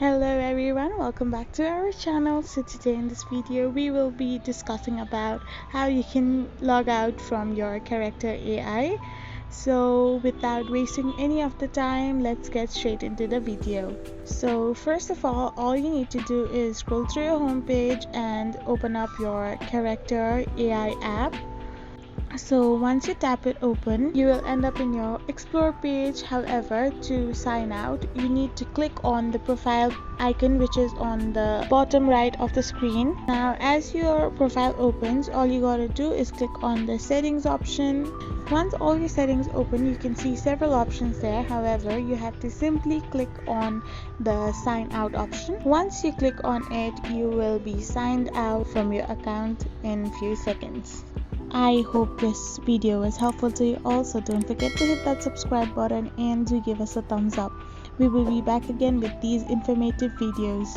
Hello everyone, welcome back to our channel. So today in this video we will be discussing about how you can log out from your character AI. So without wasting any of the time, let's get straight into the video. So first of all you need to do is scroll through your home page and open up your character AI app. So once you tap it open, you will end up in your explore page. However, to sign out, you need to click on the profile icon, which is on the bottom right of the screen. Now as your profile opens, all you gotta do is click on the settings option. Once all your settings open, you can see several options there. However, you have to simply click on the sign out option. Once you click on it, you will be signed out from your account in few seconds. I hope this video was helpful to you all, so don't forget to hit that subscribe button and do give us a thumbs up. We will be back again with these informative videos.